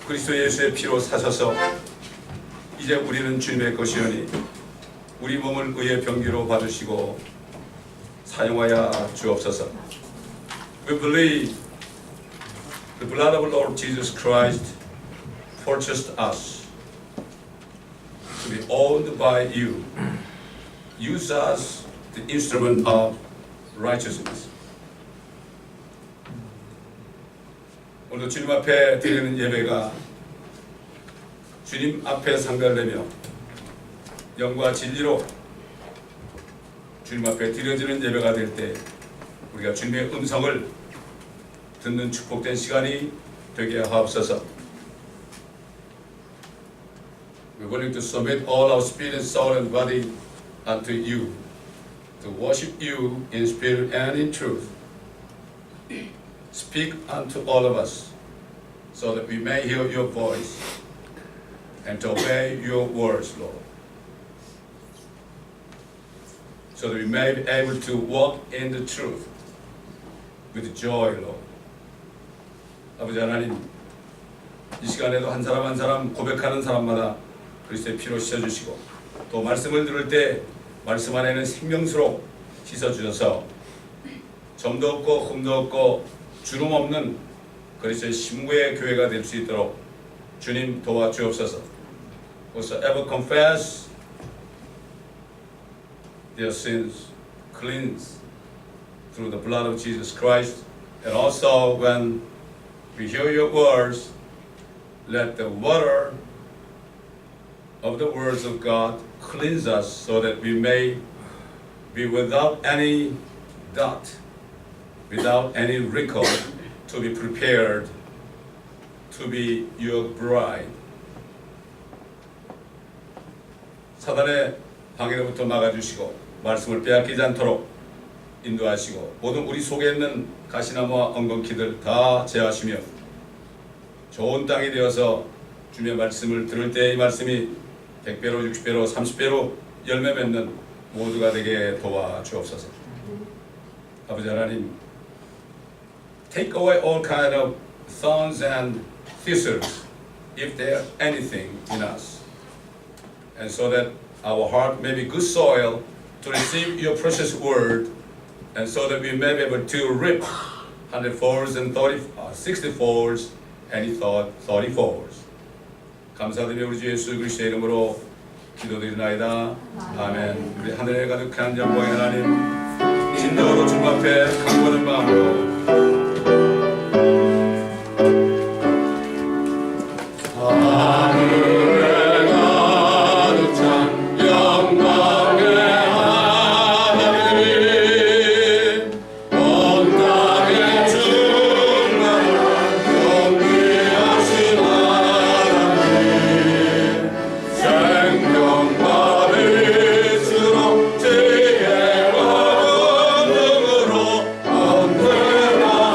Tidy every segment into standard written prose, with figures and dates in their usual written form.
그리스도 예수의 피로 사셔서 이제 우리는 주님의 것이오니 우리 몸을 의의 병기로 받으시고 사용하여 주옵소서. We believe the blood of Lord Jesus Christ purchased us to be owned by you. Use us the instrument of righteousness. 오늘도 주님 앞에 드리는 예배가 주님 앞에 상달되며 영과 진리로 주님 앞에 드려지는 예배가 될 때 우리가 주님의 음성을 듣는 축복된 시간이 되게 하옵소서. We're willing to submit all our spirit, soul, and body unto you, to worship you in spirit and in truth. Speak unto all of us, so that we may hear your voice and to obey your words, Lord. So that we may be able to walk in the truth with joy, Lord. 아버지 하나님, 이 시간에도 한 사람 한 사람 고백하는 사람마다 그리스도의 피로 씻어주시고 또 말씀을 들을 때 말씀 안에는 생명수로 씻어주셔서 점도 없고 흠도 없고 주름 없는 그리스도의 신부의 교회가 될 수 있도록 주님 도와주옵소서. Whosoever confess their sins cleansed through the blood of Jesus Christ, and also when we hear your words, let the water of the words of God cleanse us so that we may be without any dot, without any wrinkle, to be prepared to be your bride. 사단의 방해로부터 막아주시고 말씀을 빼앗기지 않도록 인도하시고 모든 우리 속에 있는 가시나무와 엉겅퀴들 다 제하시며 좋은 땅이 되어서 주님의 말씀을 들을 때 이 말씀이 100배로 60배로 30배로 열매 맺는 모두가 되게 도와주옵소서. 아버지 하나님, take away all kind of thorns and thistles, if there anything in us, and so that our heart may be good soil to receive your precious word, and so that we may be able to reap 100folds and 60folds and 30folds. 감사드리며 우리 주 예수 그리스도의 이름으로 기도드리나이다. 아멘. 우리 하늘에 가득한 영광의 하나님, 진정으로 주님 앞에 간구하는 마음으로 언제나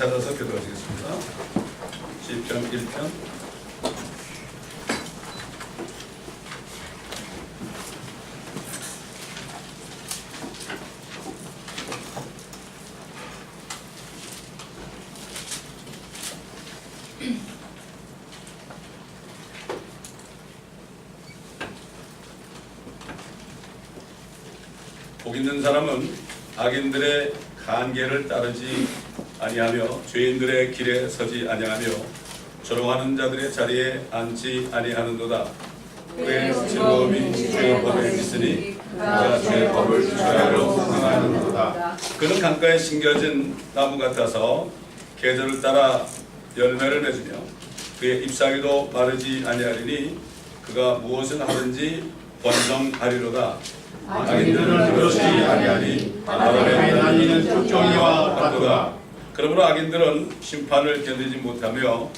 찾아서 기도하시겠습니다. 시편 1편. 복 있는 사람은 악인들의 간계를 따르지 아니하며 죄인들의 길에 서지 아니하며 조롱하는 자들의 자리에 앉지 아니하는도다. 그의 즐거움이 주의 법에 있으니 그가 주의 법을 주야로 흥하는도다. 그는 강가에 심겨진 나무 같아서 계절을 따라 열매를 맺으며 그의 잎사귀도 마르지 아니하리니 그가 무엇을 하든지 번성하리로다. 악인들은 그렇지 아니하니 바람에 날리는 뚝종이와 같도다. 그러므로 악인들은 심판을 견디지 못하며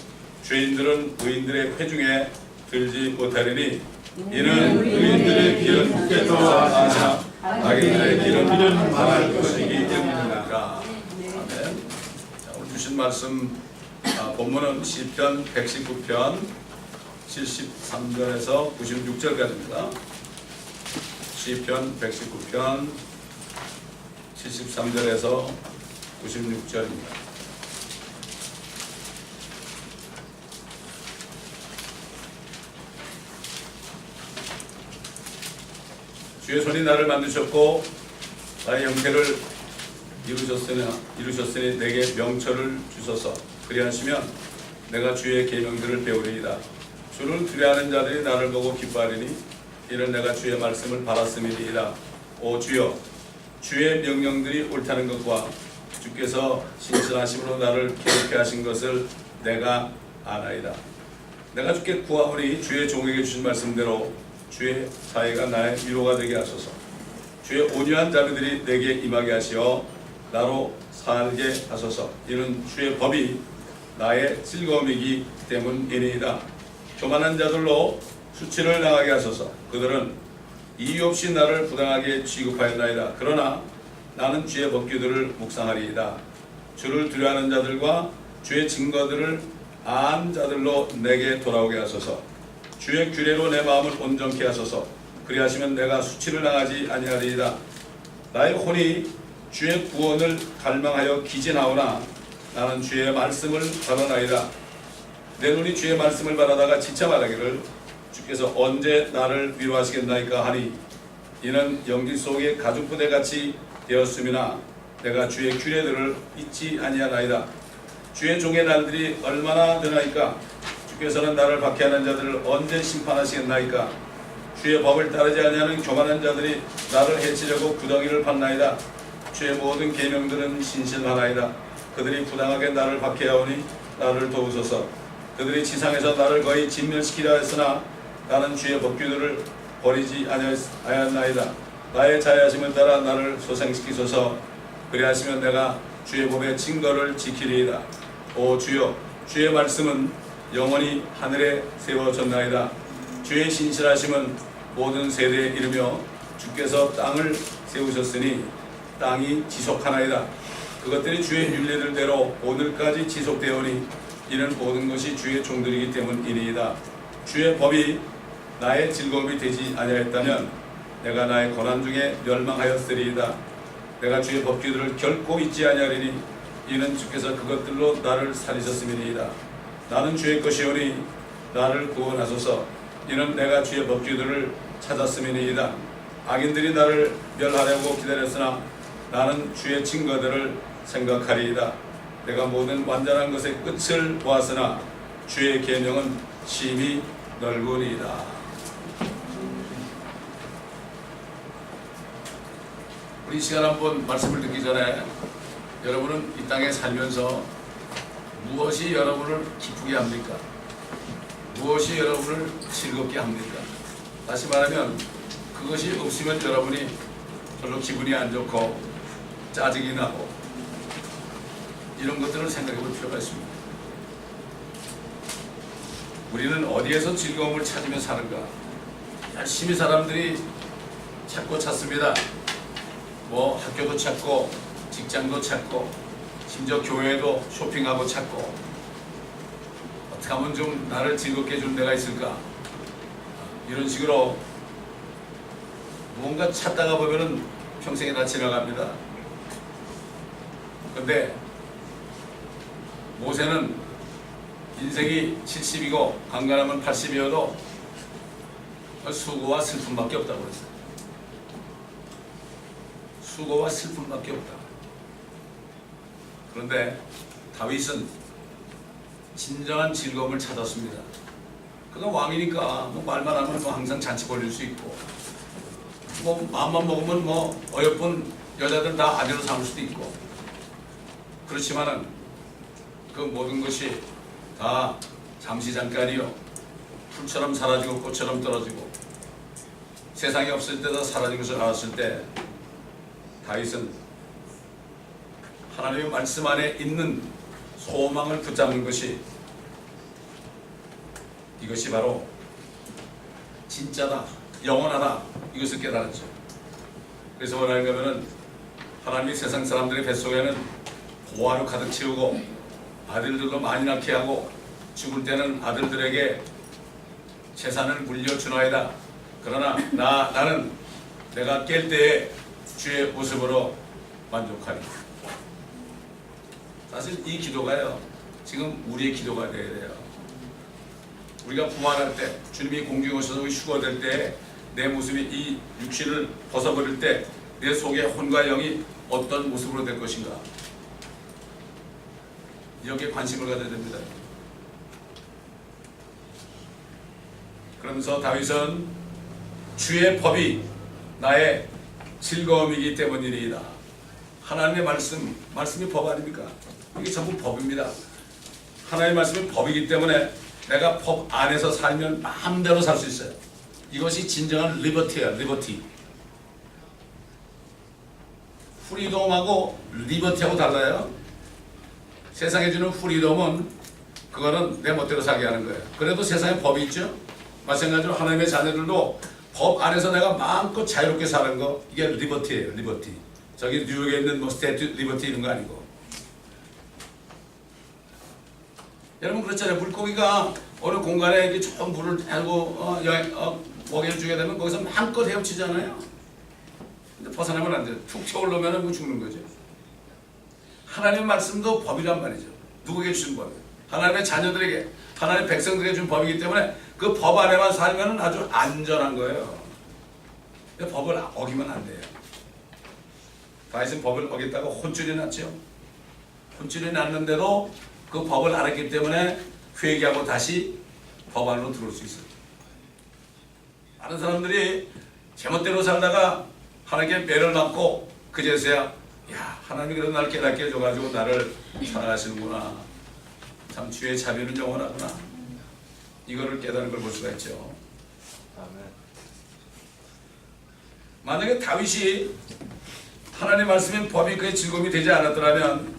죄인들은 의인들의 회중에 들지 못하리니 이는 의인들의 길은 굳게 떠나자 악인들의 길은 망할 것이기 때문이니라. 아멘. 자, 오늘 주신 말씀 본문은 시편 119편 73절에서 96절까지입니다. 시편 119편 73절에서 96절입니다. 주의 손이 나를 만드셨고 나의 형태를 이루셨으니 내게 명철을 주소서. 그리하시면 내가 주의 계명들을 배우리이다. 주를 두려워하는 자들이 나를 보고 기뻐하리니 이는 내가 주의 말씀을 바랐음이니이다. 오 주여, 주의 명령들이 옳다는 것과 주께서 신실하심으로 나를 괴롭게 하신 것을 내가 아나이다. 내가 주께 구하오니 주의 종에게 주신 말씀대로 주의 사해가 나의 위로가 되게 하소서. 주의 온유한 자비들이 내게 임하게 하시어 나로 살게 하소서. 이는 주의 법이 나의 즐거움이기 때문이니이다. 교만한 자들로 수치를 당하게 하소서. 그들은 이유 없이 나를 부당하게 취급하였나이다. 그러나 나는 주의 법규들을 묵상하리이다. 주를 두려워하는 자들과 주의 증거들을 아는 자들로 내게 돌아오게 하소서. 주의 규례로 내 마음을 온전케 하소서. 그리하시면 내가 수치를 당하지 아니하리이다. 나의 혼이 주의 구원을 갈망하여 기진하오나 나는 주의 말씀을 바라나이다. 내 눈이 주의 말씀을 바라다가 지쳐 말하기를 주께서 언제 나를 위로하시겠나이까 하니 이는 연기 속에 가죽부대같이 되었음이나 내가 주의 규례들을 잊지 아니하나이다. 주의 종의 날들이 얼마나 되나이까. 주께서는 나를 박해하는 자들을 언제 심판하시겠나이까. 주의 법을 따르지 아니하는 교만한 자들이 나를 해치려고 구덩이를 팠나이다. 주의 모든 계명들은 신실하나이다. 그들이 부당하게 나를 박해하오니 나를 도우소서. 그들이 지상에서 나를 거의 진멸시키려 했으나 나는 주의 법규들을 버리지 아니하였나이다. 나의 자애하심을 따라 나를 소생시키소서. 그리하시면 내가 주의 법의 증거를 지키리이다. 오 주여, 주의 말씀은 영원히 하늘에 세워졌나이다. 주의 신실하심은 모든 세대에 이르며 주께서 땅을 세우셨으니 땅이 지속하나이다. 그것들이 주의 율례들대로 오늘까지 지속되오니 이는 모든 것이 주의 종들이기 때문이니이다. 주의 법이 나의 즐거움이 되지 아니하였다면 내가 나의 고난 중에 멸망하였으리이다. 내가 주의 법규들을 결코 잊지 아니하리니 이는 주께서 그것들로 나를 살리셨음이니이다. 나는 주의 것이오니 나를 구원하소서. 이는 내가 주의 법규들을 찾았음이니이다. 악인들이 나를 멸하려고 기다렸으나 나는 주의 증거들을 생각하리이다. 내가 모든 완전한 것의 끝을 보았으나 주의 계명은 심히 넓으니이다. 우리 이 시간 한번 말씀을 듣기 전에 여러분은 이 땅에 살면서 무엇이 여러분을 기쁘게 합니까? 무엇이 여러분을 즐겁게 합니까? 다시 말하면 그것이 없으면 여러분이 별로 기분이 안 좋고 짜증이 나고 이런 것들을 생각해 볼 필요가 있습니다. 우리는 어디에서 즐거움을 찾으며 사는가? 열심히 사람들이 찾고 찾습니다. 뭐 학교도 찾고 직장도 찾고 심지어 교회도 쇼핑하고 찾고 어떻게 하면 좀 나를 즐겁게 해주는 데가 있을까? 이런 식으로 무언가 찾다가 보면은 평생이 다 지나갑니다. 근데 모세는 인생이 70이고 강간하면 80이어도 수고와 슬픔밖에 없다고 그랬어요. 수고와 슬픔밖에 없다. 그런데 다윗은 진정한 즐거움을 찾았습니다. 그가 왕이니까 뭐 말만 하면 뭐 항상 잔치 벌릴 수 있고 뭐 마음만 먹으면 뭐 어여쁜 여자들 다 아내로 삼을 수도 있고 그렇지만은 그 모든 것이 다 잠시 잠깐이요. 풀처럼 사라지고 꽃처럼 떨어지고 세상에 없을 때다 사라진 것을 알았을 때 다윗은 하나님의 말씀 안에 있는 소망을 붙잡는 것이 이것이 바로 진짜다, 영원하다 이것을 깨달았죠. 그래서 뭐라는가 하면은 하나님이 세상 사람들의 뱃속에는 보화로 가득 채우고 아들들도 많이 낳게 하고 죽을 때는 아들들에게 재산을 물려주나이다. 그러나 나는 내가 깰 때에 주의 모습으로 만족하리. 사실 이 기도가요 지금 우리의 기도가 되어야 돼요. 우리가 부활할 때 주님이 공중에 오셔서 우리 휴거될 때 내 모습이 이 육신을 벗어버릴 때 내 속의 혼과 영이 어떤 모습으로 될 것인가 여기에 관심을 가져야 됩니다. 그러면서 다윗은 주의 법이 나의 즐거움이기 때문이니이다. 하나님의 말씀이 법 아닙니까? 이게 전부 법입니다. 하나님의 말씀이 법이기 때문에 내가 법 안에서 살면 마음대로 살 수 있어요. 이것이 진정한 리버티야, 리버티. 프리덤하고 리버티하고 달라요. 세상에 주는 프리덤은 그거는 내 멋대로 살게 하는 거예요. 그래도 세상에 법이 있죠. 마찬가지로 하나님의 자녀들도 법 안에서 내가 마음껏 자유롭게 사는 거 이게 리버티예요. 리버티. 저기 뉴욕에 있는 뭐 스태튜 리버티 이런 거 아니고. 여러분 그렇잖아요. 물고기가 어느 공간에 이렇게 좋은 물을 달고 먹이를 주게 되면 거기서 마음껏 헤엄치잖아요. 근데 벗어나면 안 돼요. 툭 튀어올라면 죽는 거죠. 하나님의 말씀도 법이란 말이죠. 누구에게 주신 법이에요? 하나님의 자녀들에게, 하나님의 백성들에게 준 법이기 때문에 그 법 안에만 살면 아주 안전한 거예요. 법을 어기면 안 돼요. 다윗은 법을 어겼다고 혼쭐이 났죠. 혼쭐이 났는데도 그 법을 알았기 때문에 회개하고 다시 법 안으로 들어올 수 있어요. 많은 사람들이 제멋대로 살다가 하나님께 매를 맞고 그제서야 야 하나님이 그래도 나를 깨닫게 해줘가지고 나를 사랑하시는구나. 참 주의 자비는 영원하구나. 이거를 깨닫는 걸 볼 수가 있죠. 만약에 다윗이 하나님의 말씀인 법이 그의 즐거움이 되지 않았더라면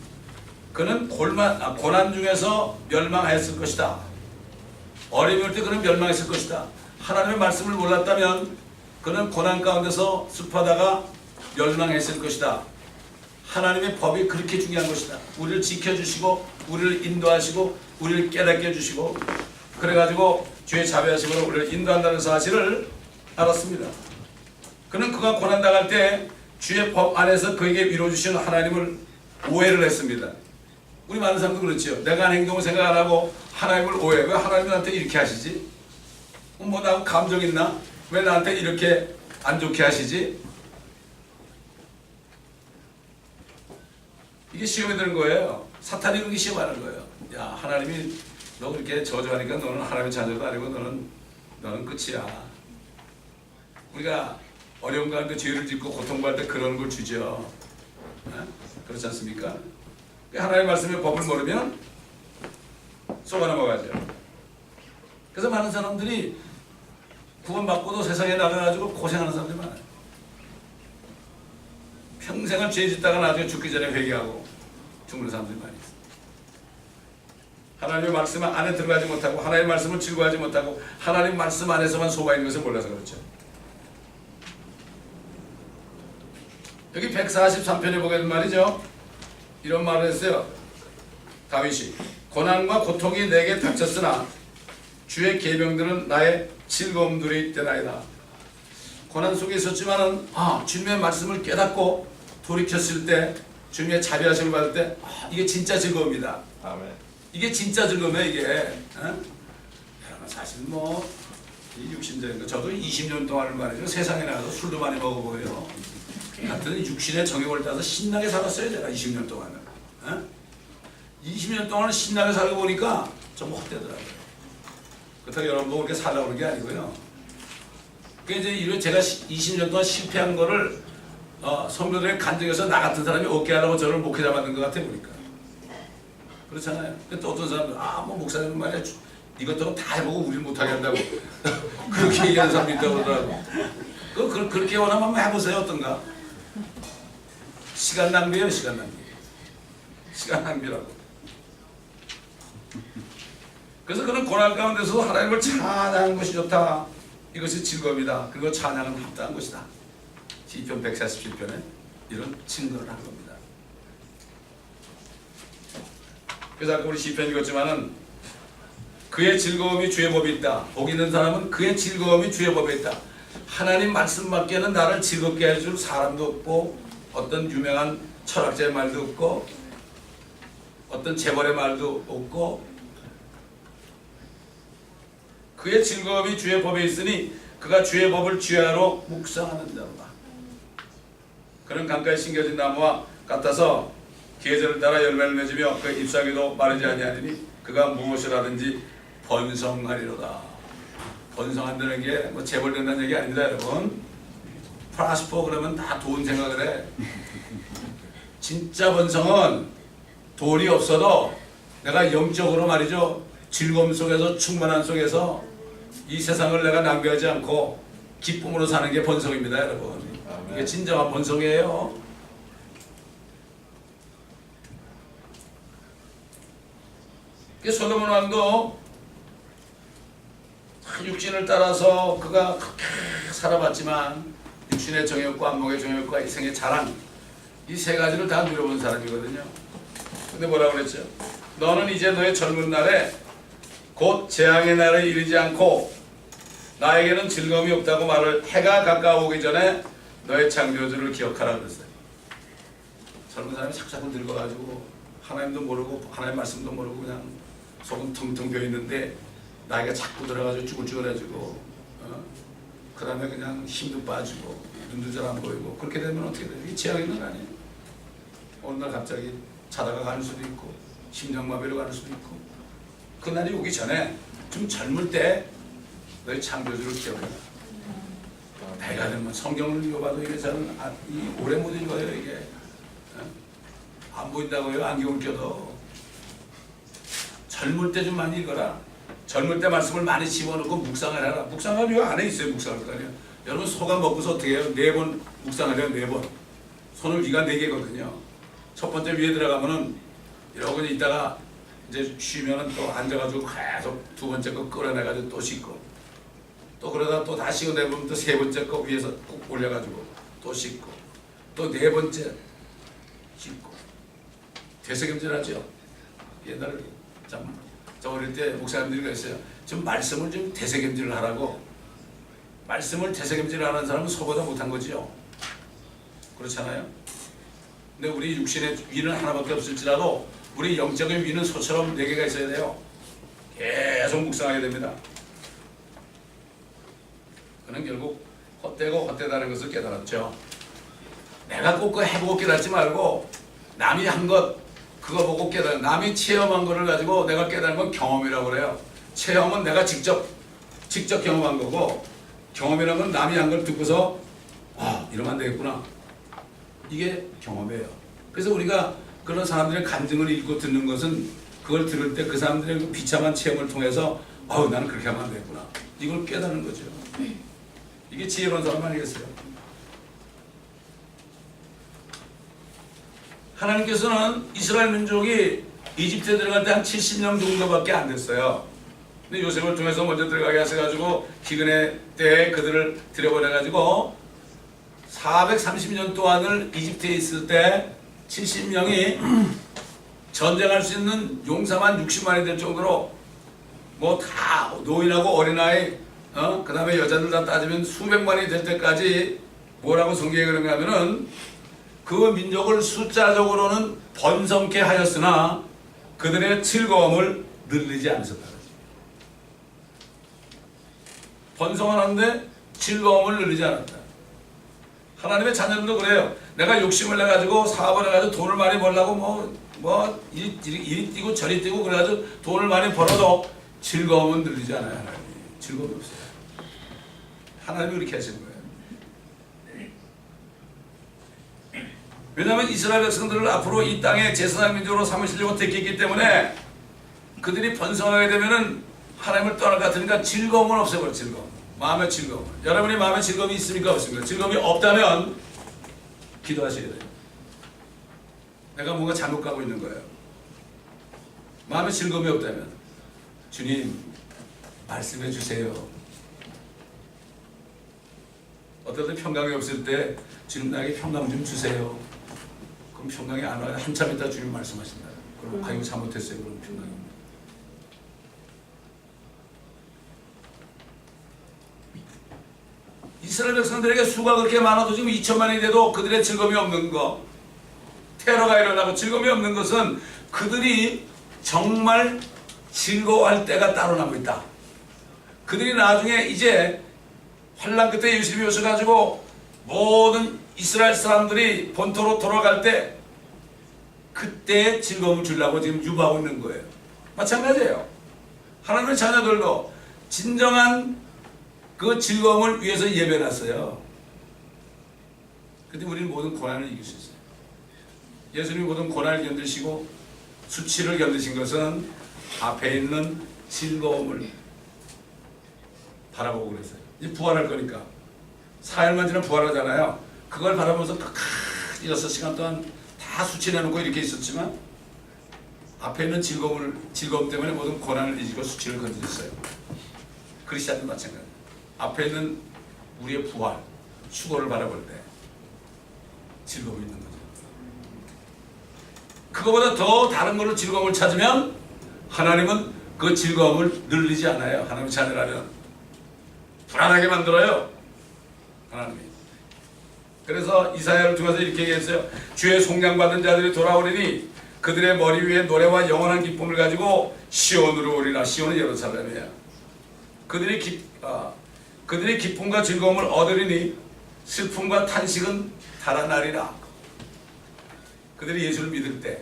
그는 고난 중에서 멸망하였을 것이다. 어려움일 때 그는 멸망했을 것이다. 하나님의 말씀을 몰랐다면 그는 고난 가운데서 습하다가 멸망했을 것이다. 하나님의 법이 그렇게 중요한 것이다. 우리를 지켜주시고 우리를 인도하시고 우리를 깨닫게 해주시고 그래가지고 주의 자비하심으로 우리를 인도한다는 사실을 알았습니다. 그는 그가 고난당할 때 주의 법 안에서 그에게 위로 주시는 하나님을 오해를 했습니다. 우리 많은 사람도 그렇죠. 내가 한 행동을 생각 안 하고 하나님을 오해해. 왜 하나님이 나한테 이렇게 하시지? 뭐 나하고 감정 있나? 왜 나한테 이렇게 안 좋게 하시지? 이게 시험에 드는 거예요. 사탄이 그렇게 시험하는 거예요. 야, 하나님이 너 그렇게 저주하니까 너는 하나님의 자녀도 아니고 너는 끝이야. 우리가 어려운 가운데 죄를 짓고 고통받을 때 그런 걸 주죠. 그렇지 않습니까? 하나님의 말씀의 법을 모르면 속아 넘어가죠. 그래서 많은 사람들이 구원받고도 세상에 나가가지고 고생하는 사람들이 많아요. 평생을 죄 짓다가 나중에 죽기 전에 회개하고 죽는 사람들이 많이 있어요. 하나님의 말씀 안에 들어가지 못하고 하나님의 말씀을 즐거워하지 못하고 하나님 말씀 안에서만 속아 있는 것을 몰라서 그렇죠. 여기 143편에 보게 되면 말이죠. 이런 말을 했어요. 다윗이 고난과 고통이 내게 닥쳤으나 주의 계명들은 나의 즐거움들이 되나이다. 고난 속에 있었지만은 주님의 말씀을 깨닫고 돌이켰을 때 주님의 자비하심을 받을 때 이게 진짜 즐거움이다. 아멘. 이게 진짜 즐거움이에요. 이게 사실 뭐 60년대 저도 20년 동안을 말이죠. 세상에 나가서 술도 많이 먹어보고요. 하여튼 육신의 정욕을 따라서 신나게 살았어요. 제가 20년 동안은. 20년 동안 신나게 살고 보니까 좀 헛되더라고요. 그렇다고 여러분도 그렇게 살라고 그런 게 아니고요. 그러니까 이제 이런 제가 20년 동안 실패한 거를 성도들의 간증에서 나 같은 사람이 얻게 하려고 저를 목회자 만든 것 같아 보니까. 그렇잖아요. 또 어떤 사람들 뭐 목사님 말이야 이것저것 다 해보고 우리는 못하게 한다고 그렇게 얘기하는 사람도 있다고 그러더라고. 그렇게 원하면 한번 해보세요. 어떤가? 시간 낭비예요. 시간 낭비. 시간 낭비라고. 그래서 그런 고난 가운데서 하나님을 찬양하는 것이 좋다. 이것이 즐거움이다. 그리고 찬양은 합당한 것이다. 시편 147편에 이런 증거를 한 겁니다. 그래서 아까 우리 시편 읽었지만은 그의 즐거움이 주의 법이 있다. 복 있는 사람은 그의 즐거움이 주의 법에 있다. 하나님 말씀밖에는 나를 즐겁게 해줄 사람도 없고 어떤 유명한 철학자의 말도 없고 어떤 재벌의 말도 없고 그의 즐거움이 주의 법에 있으니 그가 주의 법을 주야로 묵상하는 자로다. 그는 강가에 심겨진 나무와 같아서 계절을 따라 열매를 맺으며 그 잎사귀도 마르지 아니하리니 그가 무엇을 하든지 번성하리로다. 번성한다는 게 뭐 재벌 된다는 얘기 아닙니다, 여러분. 프라스퍼 그러면 다 돈 생각을 해. 진짜 번성은 돈이 없어도 내가 영적으로 말이죠. 즐거움 속에서 충만한 속에서 이 세상을 내가 낭비하지 않고 기쁨으로 사는 게 번성입니다, 여러분. 이게 진정한 번성이에요. 솔로몬 왕도 육신을 따라서 그가 그렇게 살아봤지만 육신의 정욕과 안목의 정욕과 이생의 자랑 이 세 가지를 다 누려본 사람이거든요. 근데 뭐라고 그랬죠? 너는 이제 너의 젊은 날에 곧 재앙의 날에 이르지 않고 나에게는 즐거움이 없다고 말을 해가 가까워오기 전에 너의 창조주를 기억하라 그랬어요. 젊은 사람이 자꾸 늙어가지고 하나님도 모르고 하나님 말씀도 모르고 그냥 속은 텅텅 비어있는데 나이가 자꾸 들어가지고 쭈글쭈글해지고 그 다음에 그냥 힘도 빠지고 눈도 잘 안 보이고 그렇게 되면 어떻게 돼요? 이게 재앙의 날 아니에요? 어느 날 갑자기 자다가 가는 수도 있고 심장마비로 가는 수도 있고 그날이 오기 전에 좀 젊을 때 너의 창조주를 기억해라. 나이가 되면 성경을 읽어봐도 이게 저는 오래 못 읽어요. 이게 안 보인다고요. 안경을 껴도 젊을 때 좀 많이 읽어라. 젊을 때 말씀을 많이 집어넣고 묵상을 해라. 묵상을 요 안에 있어요. 묵상할 거 아니에요. 여러분 소가 먹고서 어떻게 해요? 4번 묵상하래요. 4번. 손을 위가 4개거든요. 첫 번째 위에 들어가면은 이러고 있다가 이제 쉬면은 또 앉아가지고 계속 두 번째 거 끌어내가지고 또 씻고 또 그러다 또 다시 내보면 또 세 번째 거 위에서 꾹 올려가지고 또 씻고 또 4번째 씻고 되새김질하죠. 옛날에 저 어릴 때 목사님들이 그랬어요. 좀 말씀을 좀 되새김질을 하라고. 말씀을 되새김질을 하는 사람은 소보다 못한 거지요. 그렇잖아요. 근데 우리 육신의 위는 하나밖에 없을지라도 우리 영적인 위는 소처럼 4개가 있어야 돼요. 계속 묵상하게 됩니다. 그는 결국 헛되고 헛되다는 것을 깨달았죠. 내가 꼭 그거 해보고 깨닫지 말고 남이 한 것 그거 보고 깨달은, 남이 체험한 거를 가지고 내가 깨달은 건 경험이라고 그래요. 체험은 내가 직접 경험한 거고, 경험이라는 건 남이 한 걸 듣고서 이러면 안 되겠구나, 이게 경험이에요. 그래서 우리가 그런 사람들의 간증을 읽고 듣는 것은 그걸 들을 때 그 사람들의 그 비참한 체험을 통해서 나는 그렇게 하면 안 되겠구나, 이걸 깨닫는 거죠. 이게 지혜로운 사람 아니겠어요? 하나님께서는 이스라엘 민족이 이집트에 들어갈 때 한 70년 정도밖에 안 됐어요. 근데 요셉을 통해서 먼저 들어가게 하셔가지고 기근의 때에 그들을 들여보내가지고 430년 동안을 이집트에 있을 때 70명이 전쟁할 수 있는 용사만 60만이 될 정도로 뭐 다 노인하고 어린아이 그 다음에 여자들 다 따지면 수백만이 될 때까지 뭐라고 성경에 그런가 하면은 그 민족을 숫자적으로는 번성케 하였으나 그들의 즐거움을 늘리지 않으셨다. 번성하는데 즐거움을 늘리지 않았다. 하나님의 자녀들도 그래요. 내가 욕심을 내가지고 사업을 해가지고 돈을 많이 벌려고 이리 뛰고 저리 뛰고 그래가지고 돈을 많이 벌어도 즐거움은 늘리지 않아요. 하나님이 즐거움이 없어요. 하나님이 그렇게 하시는 거예요. 왜냐하면 이스라엘 백성들을 앞으로 이 땅에 제사장 민족으로 삼으시려고 택했기 때문에 그들이 번성하게 되면은 하나님을 떠날 것 같으니까 즐거움은 없어버려. 즐거움, 마음의 즐거움. 여러분이 마음의 즐거움이 있습니까 없습니까? 즐거움이 없다면 기도하셔야 돼요. 내가 뭔가 잘못 가고 있는 거예요. 마음의 즐거움이 없다면 주님 말씀해 주세요. 어떨 때 평강이 없을 때 주님 나에게 평강 좀 주세요. 그럼 평강이 안 와요. 한참 있다 주님 말씀하신다. 그럼 이거 잘못했어요. 그럼 평강이 옵니다. 이스라엘 백성들에게 수가 그렇게 많아도 지금 2천만이 돼도 그들의 즐거움이 없는 거, 테러가 일어나고 즐거움이 없는 것은 그들이 정말 즐거워할 때가 따로 남고 있다. 그들이 나중에 이제 환난 끝에 예수님이 오셔가지고 모든 이스라엘 사람들이 본토로 돌아갈 때 그때 즐거움을 주려고 지금 유보하고 있는 거예요. 마찬가지예요. 하나님의 자녀들도 진정한 그 즐거움을 위해서 예배놨어요. 근데 우리는 모든 고난을 이길 수 있어요. 예수님이 모든 고난을 견디시고 수치를 견디신 것은 앞에 있는 즐거움을 바라보고 그랬어요. 이제 부활할 거니까 사흘만 지나면 부활하잖아요. 그걸 바라보면서 끝까지 6시간 동안 다 수치내놓고 이렇게 있었지만 앞에 있는 즐거움 때문에 모든 고난을 이기고 수치를 건드렸어요. 크리스찬도 마찬가지. 앞에 있는 우리의 부활, 휴거를 바라볼 때 즐거움이 있는 거죠. 그거보다 더 다른 걸로 즐거움을 찾으면 하나님은 그 즐거움을 늘리지 않아요. 하나님 자녀라면 불안하게 만들어요. 하나님이. 그래서 이사야를 통해서 이렇게 얘기했어요. 주의 속량받은 자들이 돌아오리니 그들의 머리 위에 노래와 영원한 기쁨을 가지고 시온으로 오리라. 시온은 예루살렘이야. 그들이 기쁨과 즐거움을 얻으리니 슬픔과 탄식은 달아나리라. 그들이 예수를 믿을 때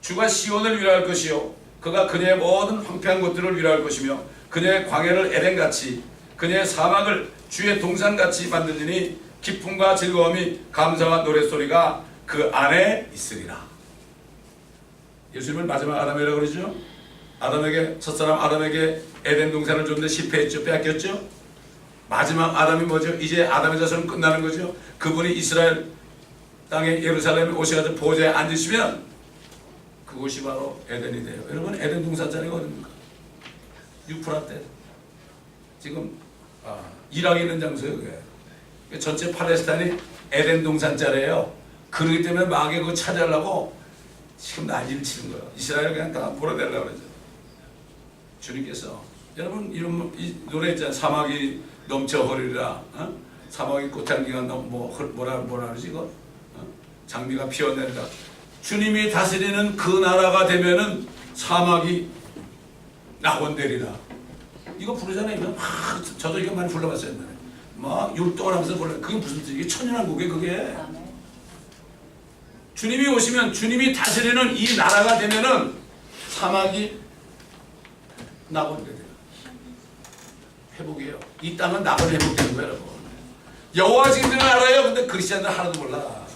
주가 시온을 위로할 것이요 그가 그녀의 모든 황폐한 것들을 위로할 것이며 그녀의 광야를 에덴같이 그녀의 사막을 주의 동산같이 만들리니 기쁨과 즐거움이 감사와 노랫소리가 그 안에 있으리라. 예수님을 마지막 아담이라고 그러죠. 첫사람 아담에게 에덴 동산을 줬는데 실패했죠. 빼앗겼죠. 마지막 아담이 뭐죠? 이제 아담의 자손은 끝나는 거죠. 그분이 이스라엘 땅에 예루살렘에 오셔가지고 보좌에 앉으시면 그곳이 바로 에덴이 돼요. 여러분 에덴 동산자리가 어딥니까? 유프라테. 지금 이락에 있는 장소예요. 그게. 전체 팔레스타인이 에덴 동산자리예요. 그러기 때문에 마귀가 그거 차지하려고 지금 난리를 치는 거예요. 이스라엘을 그냥 다 몰아내려고 그러죠. 주님께서 여러분 이 노래 있잖아요. 사막이 넘쳐 흐르리라. 사막의 꽃향기가 뭐라 그러지 이거? 장미가 피어낸다. 주님이 다스리는 그 나라가 되면은 사막이 낙원되리라. 이거 부르잖아요. 이거 막 저도 이거 많이 불러봤어요. 옛날에. 막 율동을 하면서 불러. 그게 무슨 뜻이게 천연한국에 그게. 주님이 오시면 주님이 다스리는 이 나라가 되면은 사막이 낙원되리라. 회복이에요. 이 땅은 낙원 회복되는 거예요, 여러분. 여호와 증인들은 알아요. 근데 그리스도인들 하나도 몰라.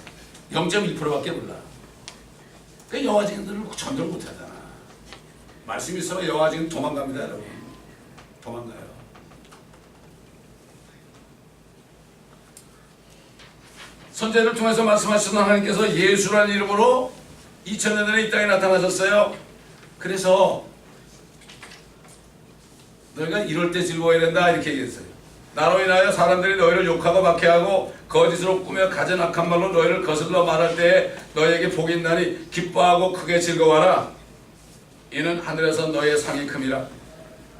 0.1%밖에 몰라. 그 여호와 증인들은 전도를 못하잖아. 말씀이 있으면 여호와 증인 도망갑니다, 여러분. 도망가요. 선제를 통해서 말씀하시던 하나님께서 예수라는 이름으로 2000년 전에 이 땅에 나타나셨어요. 그래서 너희가 이럴 때 즐거워야 된다 이렇게 얘기했어요. 나로 인하여 사람들이 너희를 욕하고 박해하고 거짓으로 꾸며 가진 악한 말로 너희를 거슬러 말할 때에 너희에게 복이 있나니 기뻐하고 크게 즐거워하라. 이는 하늘에서 너희의 상이 큼이라.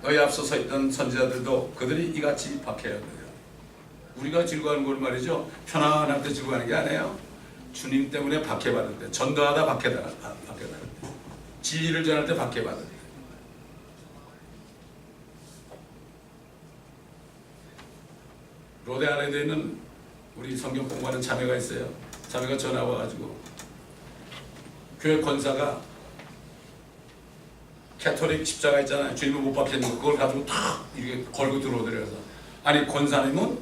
너희 앞서 서 있던 선지자들도 그들이 이같이 박해하였느니라. 우리가 즐거워하는 건 말이죠. 편안할 때 즐거워하는 게 아니에요. 주님 때문에 박해받을 때, 전도하다 박해받을 때, 진리를 전할 때 박해받을 때. 로데 아일랜드에 있는 우리 성경 공부하는 자매가 있어요. 자매가 전화 와가지고 교회 권사가 캐톨릭 십자가 있잖아요. 주님을 못 박혔는 거 그걸 가지고 탁 이렇게 걸고 들어오더래요. 아니 권사님은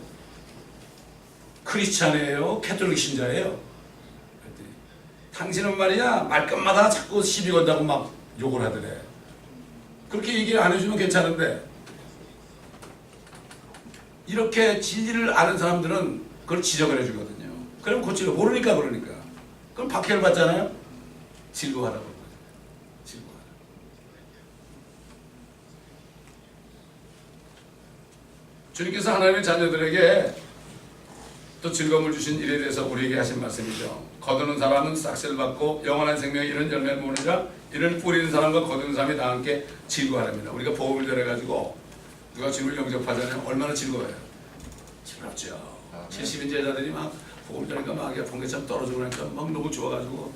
크리스찬이에요? 캐톨릭 신자예요? 그랬더니 당신은 말이야 말끝마다 자꾸 시비 건다고 막 욕을 하더래. 그렇게 얘기를 안 해주면 괜찮은데 이렇게 진리를 아는 사람들은 그걸 지적을 해주거든요. 그럼 고치려 모르니까 그러니까. 그럼 박해를 받잖아요. 즐거워하라고. 즐거워하라. 주님께서 하나님의 자녀들에게 또 즐거움을 주신 일에 대해서 우리에게 하신 말씀이죠. 거두는 사람은 싹쓸 받고 영원한 생명에 이른 열매를 모으느니라. 이는 뿌리는 사람과 거두는 사람이 다 함께 즐거워하랍니다. 우리가 복음을 들어가지고 누가 주님을 영접하잖아요. 얼마나 즐거워요. 즐겁죠. 70인 제자들이 막 복음 들으니까 막 번개처럼 떨어지고 그러니까 막 너무 좋아가지고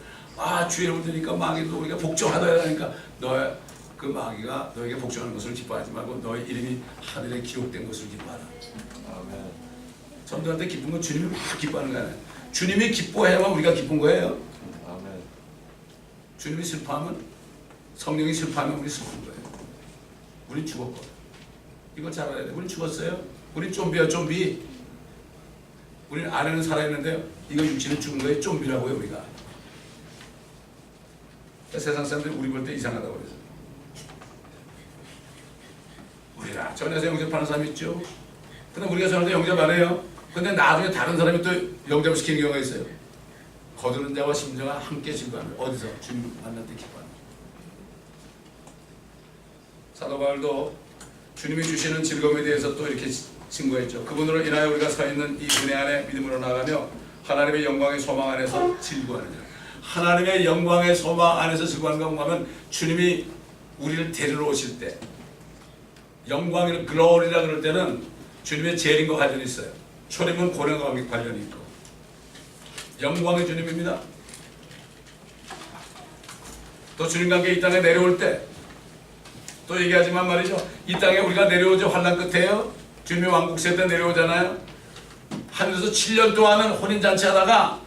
주의 이름을 들으니까 마귀도 우리가 복종하다 하니까 너의 그 마귀가 너에게 복종하는 것을 기뻐하지 말고 너의 이름이 하늘에 기록된 것을 기뻐하라. 아멘. 전도할 때 기쁜 건 주님이 막 기뻐하는 거 아니에요. 주님이 기뻐해야만 우리가 기쁜 거예요. 아멘. 주님이 슬퍼하면 성령이 슬퍼하면 우리 슬픈 거예요. 우린 죽었거든. 이거 잘 알아야 돼. 우린 죽었어요. 우린 좀비야 좀비. 우리는 안에는 살아있는데요. 이거 육신은 죽은 거예요. 좀비라고요 우리가. 그러니까 세상 사람들이 우리 볼 때 이상하다고 그래서. 우리가 전에서 영접하는 사람이 있죠. 근데 우리가 전에서 영접 안 해요. 근데 나중에 다른 사람이 또 영접시키는 경우가 있어요. 거두는 자와 심정아 함께 즐거워합니다. 어디서? 주님 만날 때 기뻐합니다. 사도 바울도 주님이 주시는 즐거움에 대해서 또 이렇게 증거했죠. 그분으로 인하여 우리가 서 있는 이 은혜 안에 믿음으로 나가며 하나님의 영광의 소망 안에서 즐거워하느니라. 하나님의 영광의 소망 안에서 즐거워하는 가 하면 주님이 우리를 데리러 오실 때 영광의 글로리라 그럴 때는 주님의 재림과 관련이 있어요. 초림은 고령과 관련이 있고 영광의 주님입니다. 또 주님과 함께 이 땅에 내려올 때 또 얘기하지만 말이죠. 이 땅에 우리가 내려오죠. 환난 끝에요. 주님이 왕국 세대 내려오잖아요. 하늘에서 7년 동안은 혼인잔치 하다가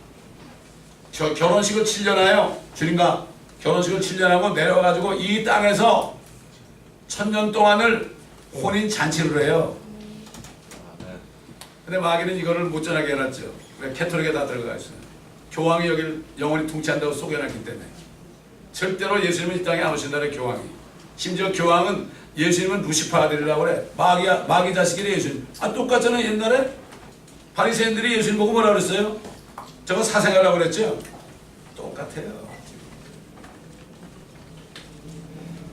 결혼식을 7년 해요. 주님과 결혼식을 7년 하고 내려와가지고 이 땅에서 1000년 동안을 혼인잔치를 해요. 근데 마귀는 이거를 못 전하게 해놨죠. 왜? 캐톨릭에 다 들어가 있어요. 교황이 여기를 영원히 통치한다고 속여놨기 때문에. 절대로 예수님은 이 땅에 안 오신다는 교황이. 심지어 교황은 예수님은 루시퍼 아들이라고 그래. 마귀 자식이래 예수님. 똑같잖아요. 옛날에 바리새인들이 예수님 보고 뭐라 그랬어요? 저거 사생하라고 그랬죠? 똑같아요.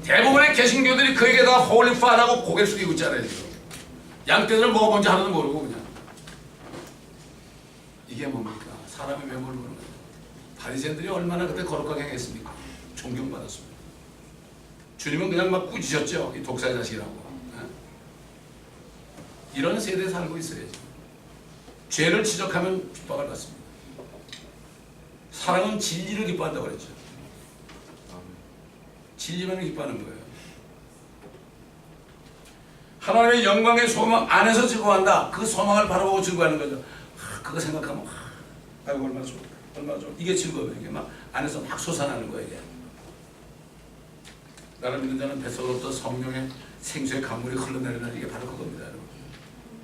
대부분의 개신교들이 그에게 다 홀리파라고 고개 숙이고 있잖아요. 양떼들은 먹어본지 하나도 모르고 그냥. 이게 뭡니까? 사람의 외모를 보는 거예요. 바리새인들이 얼마나 그때 거룩하게 행했습니까? 존경받았습니다. 주님은 그냥 막 꾸짖으셨죠. 이 독사의 자식이라고. 이런 세대에 살고 있어야죠. 죄를 지적하면 핍박을 받습니다. 사랑은 진리를 기뻐한다고 그랬죠. 진리만 기뻐하는 거예요. 하나님의 영광의 소망 안에서 즐거워한다. 그 소망을 바라보고 즐거워하는 거죠. 그거 생각하면 아이고 얼마나 좋을까, 얼마나 좋을까. 이게 즐거워요. 이게 막 안에서 막 솟아나는 거예요. 이게. 나를 믿는 자는 뱃속으로부터 성령의 생수의 강물이 흘러내리는 이게 바로 그겁니다. 여러분.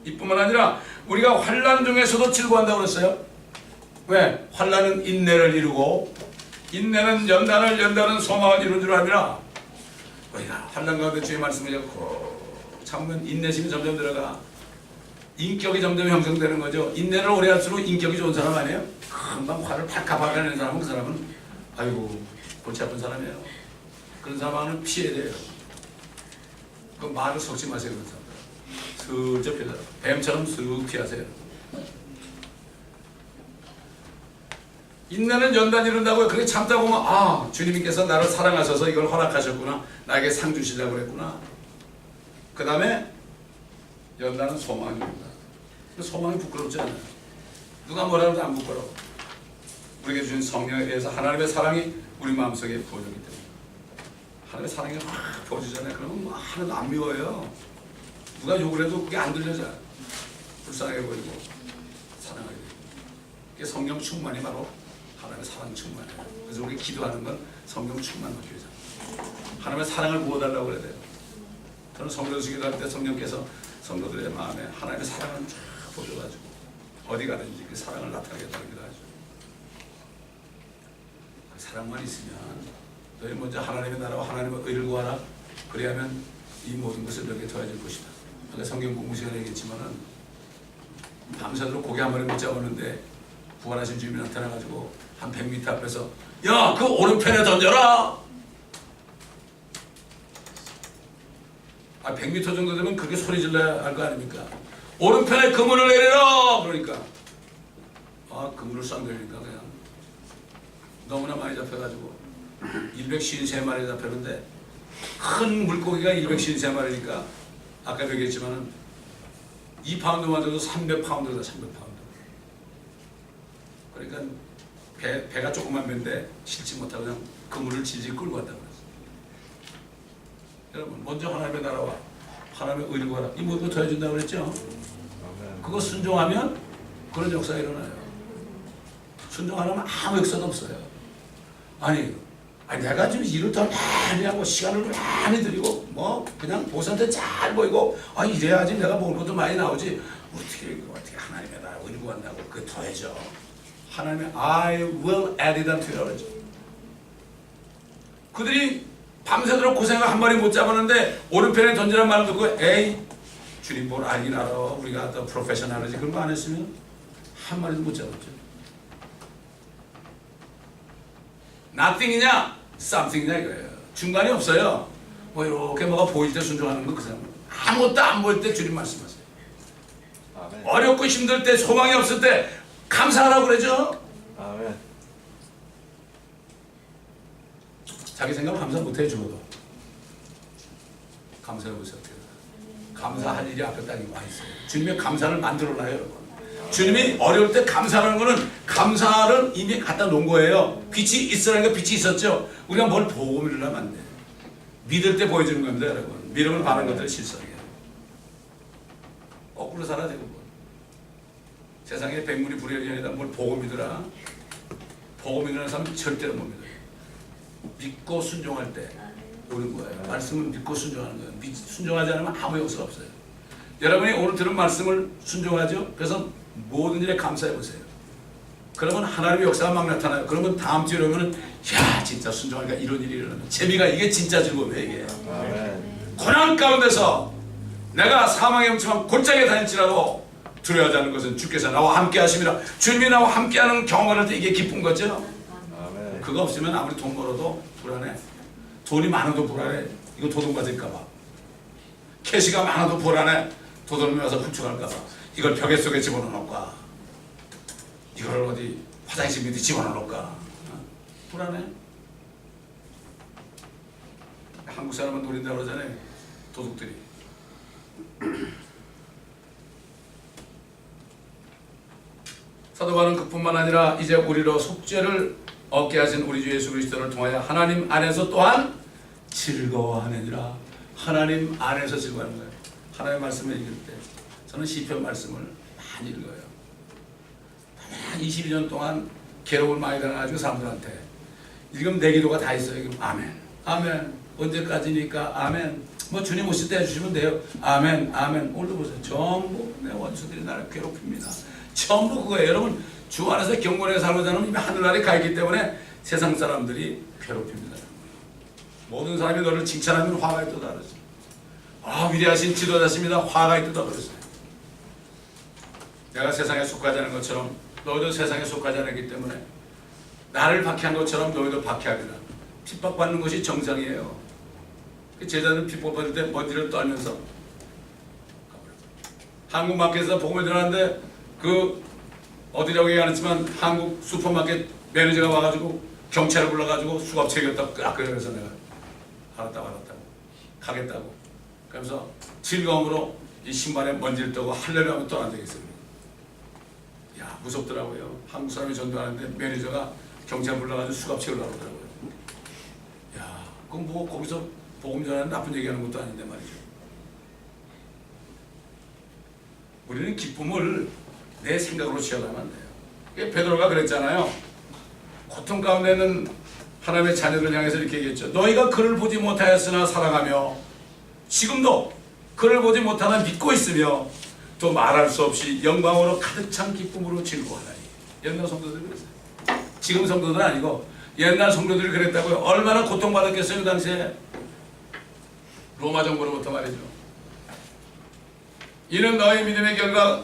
이뿐만 아니라 우리가 환난 중에서도 즐거워한다고 그랬어요. 왜? 환난은 인내를 이루고 인내는 연단은 소망을 이루는 줄 압니다. 우리가 환난 가운데 주의 말씀을 잡고 참으면 인내심이 점점 들어가 인격이 점점 형성되는 거죠. 인내를 오래 할수록 인격이 좋은 사람 아니에요? 금방 화를 팍팍 박아내는 사람은 그 사람은 아이고 골치 아픈 사람이에요. 그런 사람은 피해야 돼요. 그 말을 섞지 마세요. 그런 사람들 슬쩍 피하세요. 뱀처럼 슥 피하세요. 인내는 연단 이룬다고요. 그렇게 참다 보면 아 주님께서 나를 사랑하셔서 이걸 허락하셨구나. 나에게 상 주시려고 그랬구나. 그 다음에 연단은 소망입니다. 소망이 부끄럽지 않아요. 누가 뭐라 해도 안 부끄러워. 우리에게 주신 성령에 의해서 하나님의 사랑이 우리 마음속에 부어졌기 때문에 하나님의 사랑이 확 부어지잖아요. 그러면 뭐 하나도 안 미워요. 누가 욕을 해도 그게 안 들려져. 불쌍해 보이고 사랑하게 되고. 이게 성령 충만이 바로 하나님의 사랑 충만이에요. 그래서 우리 기도하는 건 성령 충만 받기 위해서 하나님의 사랑을 부어달라고 그래야 돼요. 저는 성도들 기도할 때 성령께서 성도들의 마음에 하나님의 사랑을 쫙 보여가지고 어디 가든지 그 사랑을 나타내겠다고 기도하죠. 그 사랑만 있으면 너희 먼저 하나님의 나라와 하나님의 의를 구하라. 그래야면 이 모든 것을 너에게 더해질 것이다. 아까 성경 공부 시간에 얘기했지만은 밤새도록 고기 한 마리 못 잡았는데 부활하신 주님이 나타나가지고 한 100m 앞에서 야, 그 오른편에 던져라. 100m 정도 되면 그렇게 소리 질러야 할 거 아닙니까? 오른편에 그물을 내리라! 그러니까 그물을 싹 내리니까 그냥 너무나 많이 잡혀가지고 153마리 잡혔는데 큰 물고기가 153마리니까 아까 얘기했지만은 2파운드만 돼도 300파운드다. 300파운드. 그러니까 배가 조그만 배인데 실지 못하고 그냥 그물을 질질 끌고 갔다고 그랬어요. 여러분 먼저 하나님의 나라와 하나님의 의를 구하라. 이 모든 거 더해준다고 그랬죠. 그거 순종하면 그런 역사가 일어나요. 순종 안 하면 아무 역사도 없어요. 아니 내가 지금 일을 더 많이 하고 시간을 많이 들이고 뭐 그냥 보수한테 잘 보이고 이래야지 내가 먹을 것도 많이 나오지 어떻게 하나님의 나라 의를 구한다고 그게 더해져. 하나님의 I will add it unto you 그러죠. 그들이 밤새도록 고생을 한 마리 못 잡았는데 오른편에 던지라는 말을 듣고 에이 주님 뭘 알긴 알아. 우리가 더 프로페셔널하지. 그런 거 안 했으면 한 마리도 못 잡았죠. nothing이냐 something이냐 이거예요. 중간이 없어요. 뭐 이렇게 뭐가 보일 때 순종하는 거 그 사람은 아무것도 안 보일 때 주님 말씀하세요. 아멘. 어렵고 힘들 때 소망이 없을 때 감사하라고 그러죠. 아멘. 자기 생각 감사 못해 죽어도 감사해보세요. 감사할 일이 앞에 딱 많이 있어요. 주님의 감사를 만들어놔요. 여러분. 주님이 어려울 때 감사하는 거는 감사를 이미 갖다 놓은 거예요. 빛이 있으라니까 빛이 있었죠. 우리가 뭘 보고 믿으려면 안 돼. 믿을 때 보여주는 겁니다. 여러분. 믿음을 바른 것들을 실수하게. 거꾸로 살아야 되고 뭐. 세상에 백문이 불여일견이다. 뭘 보고 믿으라. 보고 믿는 사람은 절대로 못 믿어요. 믿고 순종할 때 오는 거예요. 말씀은 믿고 순종하는 거예요. 순종하지 않으면 아무 역사가 없어요. 여러분이 오늘 들은 말씀을 순종하죠. 그래서 모든 일에 감사해 보세요. 그러면 하나님의 역사가 막 나타나요. 그러면 다음 주에 오면은 야 진짜 순종하니까 이런 일이 일어나면 재미가 이게 진짜 즐거워요. 이게 고난 가운데서 내가 사망의 음침한 골짜기에 다닐지라도 두려워하지 않는 것은 주께서 나와 함께 하심이라. 주님이 나와 함께하는 경험을 할 때 이게 기쁜 거죠. 그거 없으면 아무리 돈 벌어도 불안해. 돈이 많아도 불안해. 이거 도둑 맞을까봐. 캐시가 많아도 불안해. 도둑이 와서 훔쳐갈까봐. 이걸 벽에 속에 집어넣을까. 이걸 어디 화장실 밑에 집어넣을까. 불안해. 한국 사람은 노린다고 그러잖아요. 도둑들이. 사도 바울은 그뿐만 아니라 이제 우리로 속죄를 얻게 하신 우리 주 예수 그리스도를 통하여 하나님 안에서 또한 즐거워하느니라. 하나님 안에서 즐거워하는 거예요. 하나님의 말씀을 읽을 때 저는 시편 말씀을 많이 읽어요. 22년 동안 괴로움을 많이 당해가지고 사람들한테 지금 내 기도가 다 있어요. 아멘, 아멘. 언제까지니까 아멘. 뭐 주님 오실 때 해주시면 돼요. 아멘, 아멘. 오늘도 보세요. 전부 내 원수들이 나를 괴롭힙니다. 전부 그거예요. 여러분 주 안에서 경건하게 살는 사람은 이미 하늘나라에 가 있기 때문에 세상 사람들이 괴롭힙니다. 모든 사람이 너를 칭찬하면 화가 있다 그러죠. 아, 위대하신 지도자십니다. 화가 있다 그러죠. 내가 세상에 속하지 않은 것처럼 너희도 세상에 속하지 않았기 때문에 나를 박해한 것처럼 너희도 박해하리라. 핍박받는 것이 정상이에요. 제자들은 핍박받을 때 먼지를 떨면서 한국 마켓에서 복음을 전하는데 그 어디라고 얘기 안 했지만 한국 슈퍼마켓 매니저가 와가지고 경찰을 불러가지고 수갑 챙겼다고 그래서 내가 알았다고 가겠다고 그러면서 즐거움으로 이 신발에 먼지를 떠고 할례를 하면 떠난 적이 있어요. 야, 무섭더라고요. 한국 사람이 전도하는데 매니저가 경찰 불러가지고 수갑 채우려고 그러더라고요. 야, 그럼 뭐 거기서 복음 전하는 나쁜 얘기하는 것도 아닌데 말이죠. 우리는 기쁨을 내 생각으로 취하면 안 돼요. 베드로가 그랬잖아요. 고통 가운데는 하나님의 자녀를 향해서 이렇게 얘기했죠. 너희가 그를 보지 못하였으나 사랑하며 지금도 그를 보지 못하나 믿고 있으며 또 말할 수 없이 영광으로 가득 찬 기쁨으로 즐거워하나니. 옛날 성도들이 그랬어요. 지금 성도들은 아니고 옛날 성도들이 그랬다고요. 얼마나 고통받았겠어요 그 당시에. 로마 정부로부터 말이죠. 이는 너희 믿음의 결과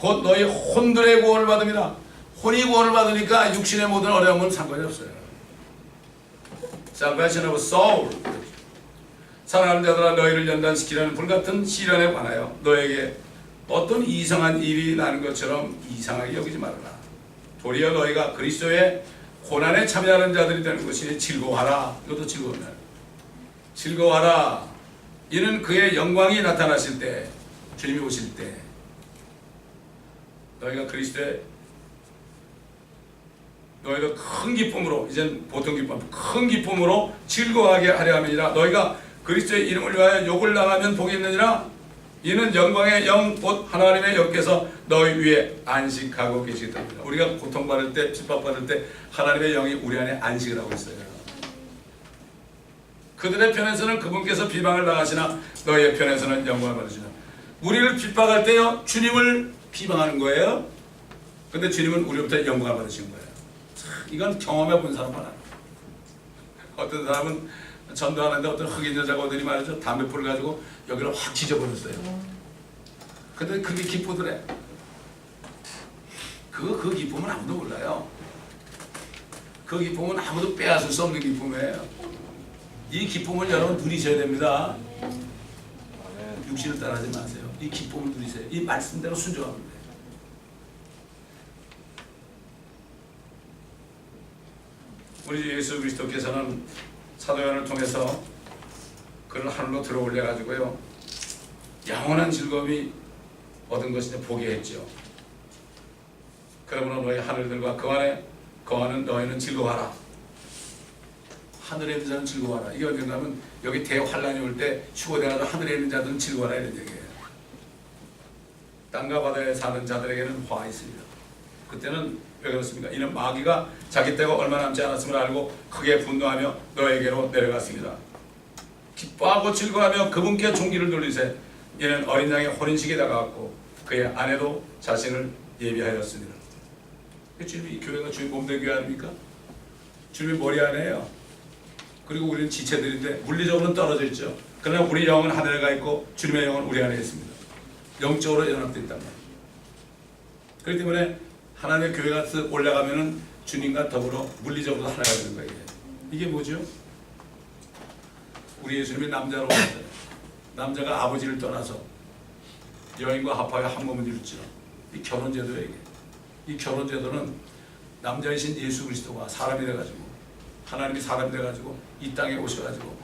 곧 너희 혼들의 구원을 받음이라. 혼이 구원을 받으니까 육신의 모든 어려움은 상관이 없어요. Salvation of soul. 사랑하는 자들아 너희를 연단시키려는 불같은 시련에 관하여 너에게 어떤 이상한 일이 나는 것처럼 이상하게 여기지 말아라. 도리어 너희가 그리스도의 고난에 참여하는 자들이 되는 것이니 즐거워하라. 이것도 즐거워하라. 즐거워하라. 이는 그의 영광이 나타나실 때, 주님이 오실 때 너희가 그리스도의 너희가 큰 기쁨으로, 이젠 보통 기쁨, 큰 기쁨으로 즐거워하게 하려 함이니라. 너희가 그리스도의 이름을 위하여 욕을 당하면 복이 있느니라. 이는 영광의 영 곧 하나님의 영께서 너희 위에 안식하고 계시기 때문이다. 우리가 고통받을 때, 핍박받을 때 하나님의 영이 우리 안에 안식을 하고 있어요. 그들의 편에서는 그분께서 비방을 당하시나 너희의 편에서는 영광을 받으시나. 우리를 핍박할 때요 주님을 비방하는 거예요. 근데 주님은 우리부터 영광을 받으시는 거예요. 이건 경험해 본 사람만 알아요. 어떤 사람은 전도하는데 어떤 흑인 여자거들이 말이죠. 담배불을 가지고 여기를 확 지져버렸어요. 근데 그게 기쁘더래. 그 기쁨은 아무도 몰라요. 그 기쁨은 아무도 빼앗을 수 없는 기쁨이에요. 이 기쁨을 여러분 누리셔야 됩니다. 육신을 따라하지 마세요. 이 기쁨을 누리세요. 이 말씀대로 순종하면 돼요. 우리 예수 그리스도께서는 사도 요한을 통해서 그를 하늘로 들어올려 가지고요 영원한 즐거움이 얻은 것이냐 보게 했죠. 그러므로 너희 하늘들과 그 안에 거하는 너희는 즐거워하라. 하늘에 있는 자는 즐거워하라. 이게 언젠가 하면 여기 대환란이 올 때 휴거돼가지고 하늘에 있는 자들은 즐거워하라 이런 얘기예요. 땅과 바다에 사는 자들에게는 화가 있습니다. 그때는 왜 그렇습니까? 이는 마귀가 자기 때가 얼마 남지 않았음을 알고 크게 분노하며 너에게로 내려갔습니다. 기뻐하고 즐거워하며 그분께 종기를 돌리세. 이는 어린 양의 혼인식이 다가왔고 그의 아내도 자신을 예비하였습니다. 주님이 교회가 주님 몸된 교회 아닙니까? 주님이 머리 안에요. 그리고 우리는 지체들인데 물리적으로는 떨어져 있죠. 그러나 우리 영은 하늘에 가 있고 주님의 영은 우리 안에 있습니다. 영적으로 연합되어 있단 말이에요. 그렇기 때문에 하나님의 교회가 올라가면은 주님과 더불어 물리적으로 하나가 되는 거예요. 이게 뭐죠? 우리 예수님이 남자로 오셨잖아요. 남자가 아버지를 떠나서 여인과 합하여 한 몸을 이룰지라. 이 결혼제도예요. 이게. 이 결혼제도는 남자이신 예수 그리스도가 사람이 돼가지고 하나님이 사람이 돼가지고 이 땅에 오셔가지고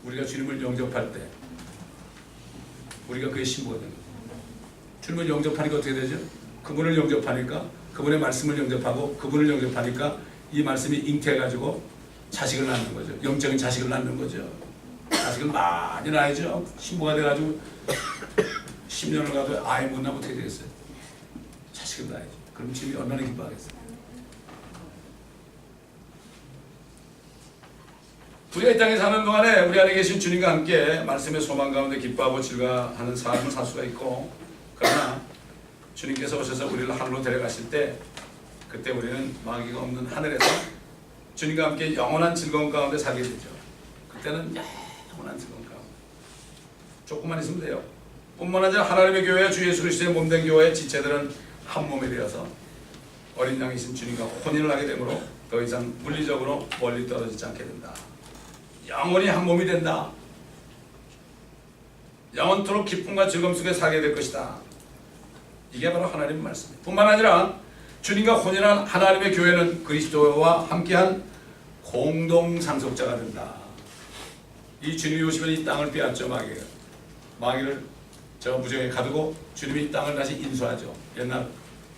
우리가 주님을 영접할 때 우리가 그의 신부가 되는 거예요. 주님을 영접하니까 어떻게 되죠? 그분을 영접하니까, 그분의 말씀을 영접하고 그분을 영접하니까 이 말씀이 잉태해가지고 자식을 낳는 거죠. 영적인 자식을 낳는 거죠. 자식을 많이 낳아야죠. 신부가 돼가지고 10년을 가도 아이 못 낳으면 어떻게 되겠어요? 자식을 낳아야죠. 그럼 주님이 얼마나 기뻐하겠어요? 우리가 이 땅에 사는 동안에 우리 안에 계신 주님과 함께 말씀의 소망 가운데 기뻐하고 즐거워하는 삶을 살 수가 있고, 그러나 주님께서 오셔서 우리를 하늘로 데려가실 때 그때 우리는 마귀가 없는 하늘에서 주님과 함께 영원한 즐거움 가운데 살게 되죠. 그때는 영원한 즐거움 가운데 조금만 있으면 돼요. 뿐만 아니라 하나님의 교회, 주 예수 그리스도의 몸된 교회의 지체들은 한 몸이 되어서 어린 양이신 주님과 혼인을 하게 되므로 더 이상 물리적으로 멀리 떨어지지 않게 된다. 영원히 한 몸이 된다. 영원토록 기쁨과 즐거움 속에 살게 될 것이다. 이게 바로 하나님의 말씀입니다. 뿐만 아니라 주님과 혼인한 하나님의 교회는 그리스도와 함께한 공동 상속자가 된다. 이 주님이 오시면 이 땅을 빼앗죠. 마귀를 저 무정에 가두고 주님이 이 땅을 다시 인수하죠. 옛날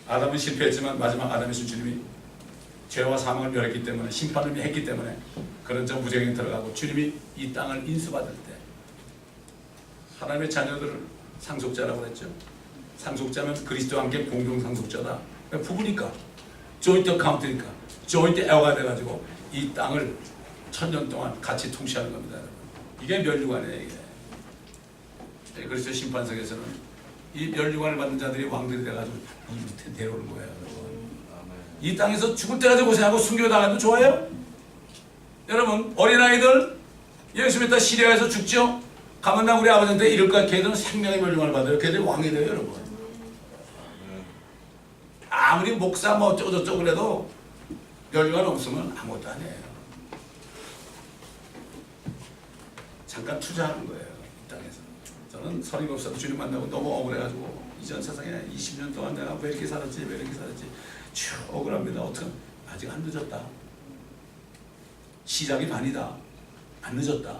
아담은 실패했지만 마지막 아담이신 주님이 죄와 사망을 멸했기 때문에, 심판을 했기 때문에 그런 저 무정에 들어가고 주님이 이 땅을 인수받을 때 하나님의 자녀들을 상속자라고 했죠. 상속자는 그리스도와 함께 공동 상속자다. 부부니까, 조인트 카운트니까, 조인트 에어가 돼가지고 이 땅을 1000년 동안 같이 통치하는 겁니다. 이게 멸류관이에요. 이게. 그리스도 심판석에서는 이 멸류관을 받는 자들이 왕들이 돼가지고 이 밑에 내려오는 거예요. 이 땅에서 죽을 때까지 고생하고 순교당해도 좋아요? 여러분, 어린아이들 예수 믿다 시리아에서 죽죠? 가면 나 우리 아버지한테 이럴 거야. 걔들은 생명의 멸류관을 받아요. 걔들이 왕이 돼요, 여러분. 아무리 목사 뭐 어쩌고 저쩌고 그래도 멸류관 없으면 아무것도 아니에요. 잠깐 투자하는 거예요, 이 땅에서. 저는 서림 없어도 주님 만나고 너무 억울해가지고 이전 세상에 20년 동안 내가 왜 이렇게 살았지, 쭉 억울합니다. 어떻게 아직 안 늦었다. 시작이 반이다. 안 늦었다.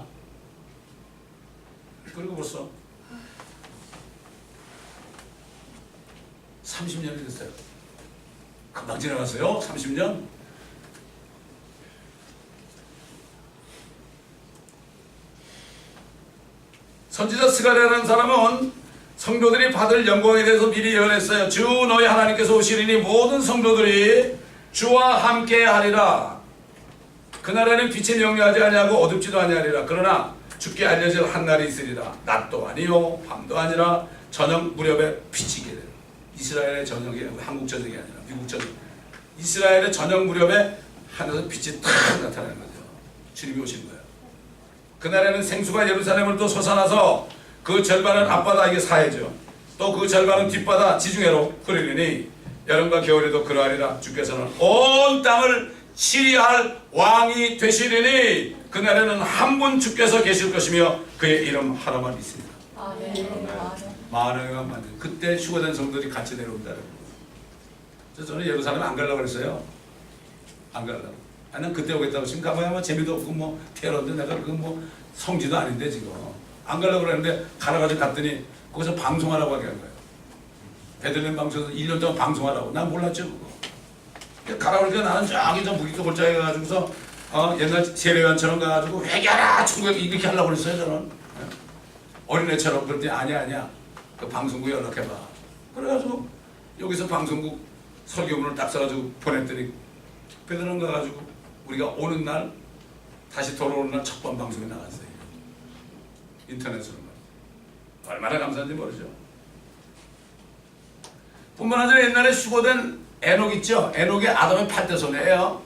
그리고 벌써 30년이 됐어요. 금방 지나갔어요. 30년. 선지자 스가랴라는 사람은 성도들이 받을 영광에 대해서 미리 예언했어요. 주 너희 하나님께서 오시리니 모든 성도들이 주와 함께 하리라. 그날에는 빛이 명료하지 아니하고 어둡지도 아니하리라. 그러나 주께 알려질 한 날이 있으리라. 낮도 아니요 밤도 아니라 저녁 무렵에 빛이 있게 되리라. 이스라엘의 저녁이 한국 저녁이 아니라 미국 저녁. 이스라엘의 저녁 무렵에 하늘에서 빛이 탁 나타나는 거죠. 주님이 오신 거예요. 그날에는 생수가 예루살렘을 또 솟아나서 그 절반은 앞바다, 이게 사해죠. 또 그 절반은 뒷바다 지중해로 흐르리니 여름과 겨울에도 그러하리라. 주께서는 온 땅을 치리할 왕이 되시리니 그날에는 한 분 주께서 계실 것이며 그의 이름 하나만 있습니다. 아멘. 만왕의 만든 그때 휴거된 성도들이 같이 내려온다는 거예요. 저는 예루살렘 안 가려고 그랬어요. 안 가려고. 아니 난 그때 오겠다고. 지금 가봐야 뭐 재미도 없고 뭐 테러인데 내가 그 뭐 성지도 아닌데 지금 안 가려고 그랬는데 가라가지고 갔더니 거기서 방송하라고 하게 한 거예요. 베들레헴 방송에서 1년 동안 방송하라고. 난 몰랐죠 그거. 가라고 그러니까 나는 저기 저 무기도 골짜기 가가지고서 옛날 세례요한처럼 가가지고 회개하라 천국에 이렇게 하려고 그랬어요 저는. 어린애처럼. 그랬더니 아니야 그 방송국 연락해봐. 그래가지고 여기서 방송국 설교문을 딱 써가지고 보냈더니 베들레헴 가가지고 우리가 오는 날 다시 돌아오는 날 첫 번 방송에 나갔어요. 인터넷으로. 얼마나 감사한지 모르죠. 뿐만 아니라 옛날에 수고된 에녹 있죠. 에녹이 아담의 8대 손해예요.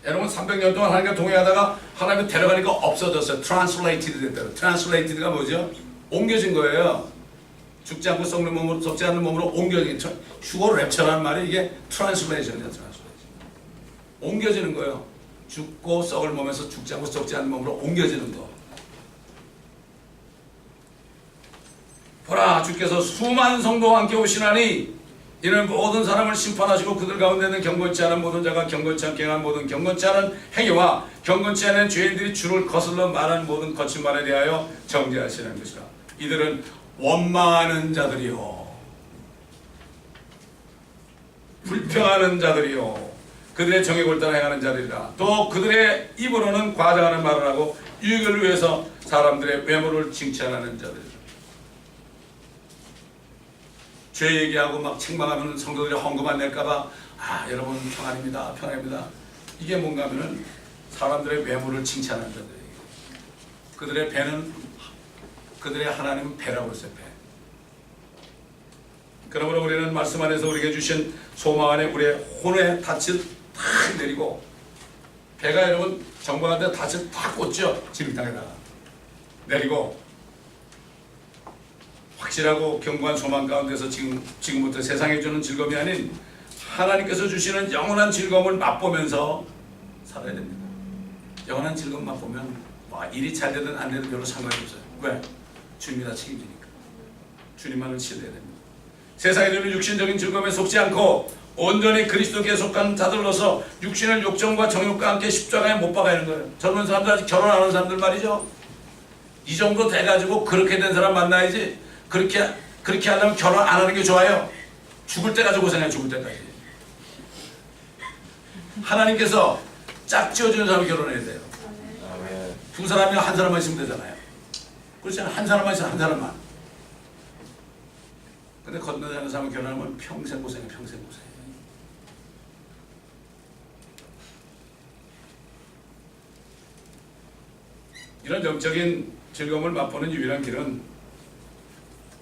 에녹은 300년 동안 하나님과 동행하다가 하나님이 데려가니까 없어졌어요. 트랜슬레이티드 됐다고. 트랜슬레이티드가 뭐죠? 옮겨진 거예요. 죽지 않고 썩는 몸으로, 썩지 않는 몸으로 옮겨진. 휴거 랩처라는 말이 이게 트랜슬레이션이에요. 옮겨지는 거예요. 죽고 썩을 몸에서 죽지 않고 썩지 않는 몸으로 옮겨지는 거. 보라, 주께서 수많은 성도와 함께 오시나니 이는 모든 사람을 심판하시고 그들 가운데는 경건치 않은 모든 자가 경건치 않게 행한 모든 경건치 않은 행위와 경건치 않은 죄인들이 주를 거슬러 말하는 모든 거친 말에 대하여 정죄하시는 것이라. 이들은 원망하는 자들이요. 불평하는 자들이요 그들의 정욕을 따라 행하는 자들이라. 또 그들의 입으로는 과장하는 말을 하고 유익을 위해서 사람들의 외모를 칭찬하는 자들. 죄 얘기하고 막 책망하면 성도들이 헌금만 낼까봐 여러분 평안입니다 평안입니다. 이게 뭔가 하면은 사람들의 외모를 칭찬하는 자들이에요. 그들의 배는 그들의 하나님은 배라고 했어요. 배. 그러므로 우리는 말씀 안에서 우리에게 주신 소망 안에 우리의 혼의 닻을 탁 내리고, 배가 여러분 정박한데 닻을 탁 꽂죠. 지름땅에다가 내리고 확실하고 견고한 소망 가운데서 지금부터 세상에 주는 즐거움이 아닌 하나님께서 주시는 영원한 즐거움을 맛보면서 살아야 됩니다. 영원한 즐거움 맛보면 일이 잘 되든 안 되든 별로 상관이 없어요. 왜? 주님이 다 책임지니까. 주님만을 신뢰해야 됩니다. 세상에 주는 육신적인 즐거움에 속지 않고 온전히 그리스도께 속한 자들로서 육신을 욕정과 정욕과 함께 십자가에 못 박아야 하는 거예요. 젊은 사람들, 아직 결혼 안 하는 사람들 말이죠. 이 정도 돼가지고 그렇게 된 사람 만나야지. 그렇게 하려면 결혼 안 하는 게 좋아요. 죽을 때까지 고생해요. 죽을 때까지. 하나님께서 짝지어주는 사람이 결혼해야 돼요. 두 사람이나 한 사람만 있으면 되잖아요. 그렇잖아요. 한 사람만 있으면 한 사람만. 근데 건너자는 사람을 결혼하면 평생 고생해. 평생 고생해. 이런 영적인 즐거움을 맛보는 유일한 길은,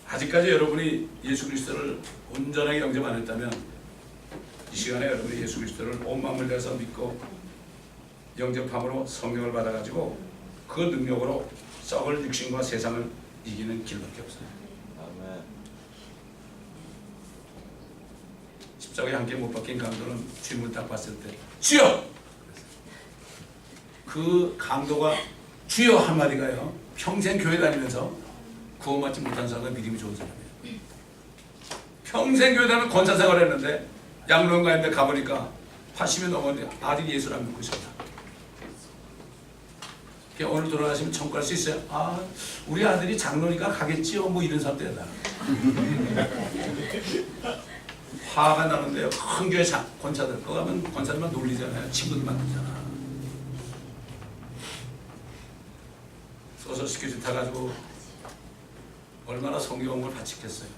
아직까지 여러분이 예수 그리스도를 온전하게 영접 안 했다면 이 시간에 여러분이 예수 그리스도를 온 마음을 다해서 믿고 영접함으로 성령을 받아가지고 그 능력으로 썩을 육신과 세상을 이기는 길밖에 없어요. 아멘. 십자가에 함께 못 박힌 강도는 주님을 딱 봤을 때 주여! 그 강도가 주여 한마디가요, 평생 교회 다니면서 구원받지 못한 사람은 믿음이 좋은 사람이에요. 평생 교회 다니면 권사 생활을 했는데 양론가인데 가보니까 80이 넘었는데 아직 예수를 안 믿고 있었다. 오늘 돌아가시면 천국 갈 수 있어요? 우리 아들이 장로니까 가겠지요. 뭐 이런 사람도 있다. 화가 나는데요. 큰 교회 권사들 거 가면 권사들만 놀리잖아요. 친구들 만들잖아. 소설 스케줄 타가지고 얼마나 성경 공부를 바치겠어요.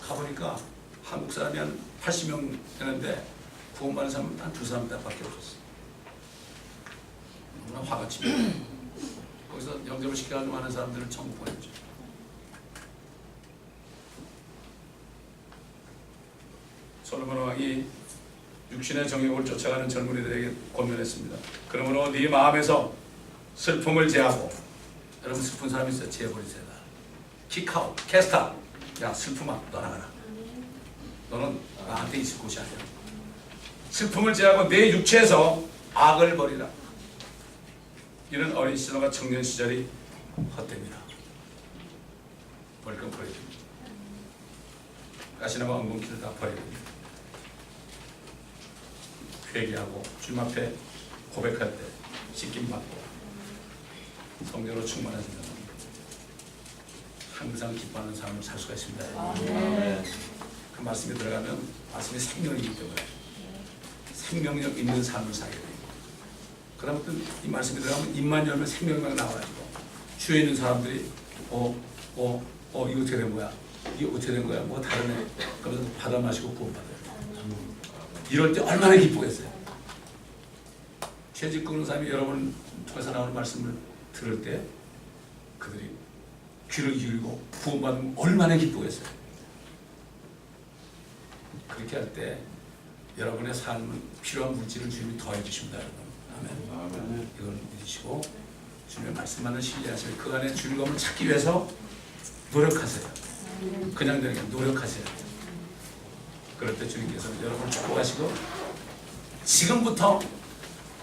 가보니까 한국 사람이 한 80명 되는데 구원받는 사람은 한 2사람 밖에 없었어요. 너무나 화가 치면 거기서 영접을 시켜가지고 하는 사람들을 천국 보냈죠. 솔로몬 왕이 육신의 정욕을 쫓아가는 젊은이들에게 권면했습니다. 그러므로 네 마음에서 슬픔을 제하고, 여러분 슬픈 사람이 있어요. 제해버리세요. 킥아웃, 캐스트아웃. 야 슬픔아 떠나가라. 너는 나한테 있을 곳이 아니야. 슬픔을 제하고 내 육체에서 악을 버리라. 이런 어린 시절과 청년 시절이 헛됩니다. 버릴 건 버려야 됩니다. 가시나무 엉겅퀴를 다 버려야 됩니다. 회개하고 주님 앞에 고백할 때 씻김 받고 성령으로 충만한 사람, 항상 기뻐하는 삶을 살 수가 있습니다. 그 말씀에 들어가면 말씀이 생명이기 때문에 생명력 있는 삶을 살게 됩니다. 그 다음부터 이 말씀에 들어가면 입만 열면 생명력 나와가지고 주위에 있는 사람들이 이거 어떻게 된 거야? 이게 어떻게 된 거야? 뭐가 다르네? 그러면서 받아 마시고 구원받아요. 이럴 때 얼마나 기쁘겠어요. 죄짓 끊는 사람이 여러분 통해서 나오는 말씀을 들을 때 그들이 귀를 기울이고 구원받으면 얼마나 기쁘겠어요. 그렇게 할 때 여러분의 삶은 필요한 물질을 주님이 더해 주십니다. 여러분. 아멘. 이걸 믿으시고 주님의 말씀만을 신뢰하시고 그 안에 즐거움을 찾기 위해서 노력하세요. 그냥 되는 게 노력하세요. 그럴 때 주님께서 여러분을 축복하시고 지금부터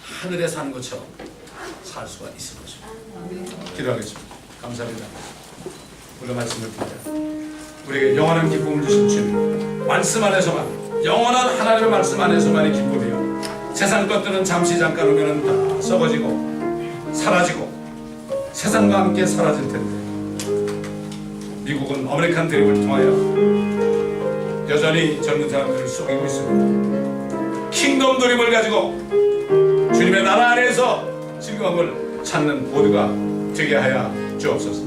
하늘에 사는 것처럼 살 수가 있을 것입니다. 기도하겠습니다. 감사합니다. 오늘 말씀을 듣자 우리에게 영원한 기쁨을 주신 주님, 말씀 안에서만, 영원한 하나님의 말씀 안에서만이 기쁨이요, 세상 것들은 잠시 잠깐 오면 다 썩어지고 사라지고 세상과 함께 사라질 텐데, 미국은 아메리칸 드림을 통하여 여전히 젊은 사람들을 속이고 있습니다. 킹덤 드림을 가지고 주님의 나라 안에서 즐거움을 찾는 모두가 되게 하여 주옵소서.